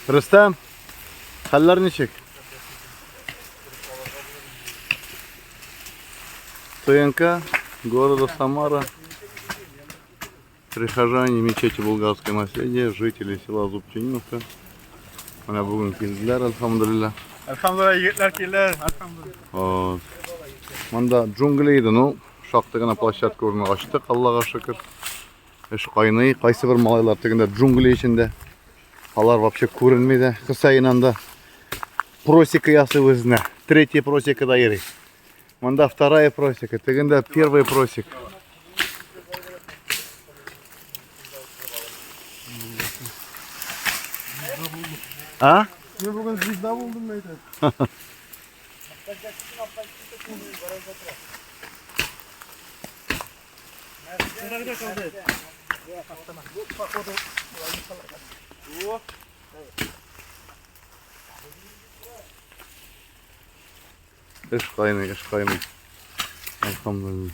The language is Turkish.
Rüstem, haller nechek? ТНК города Самара. Прихожане мечети Булгарское наследие, жители села Зубчинилка. Mana bugün keldiler elhamdülillah. Elhamdülillah yigitler keldiler. Elhamdülillah. Manda djungli edi, no. Şaktagina площадканы açtık, Allah'a şükür. Eş kaynayı, kaysı bir malaylar tегінде djungli içinde. Алар вообще көрінмейді. Қысайынан да просека ясы өзіне. Третья просека да ери. Мында вторая просека, тегінде первый просек. А? Ben bugün звезда buldum neydi? Eş kaynay, eş kaynay. Elhamdülillah.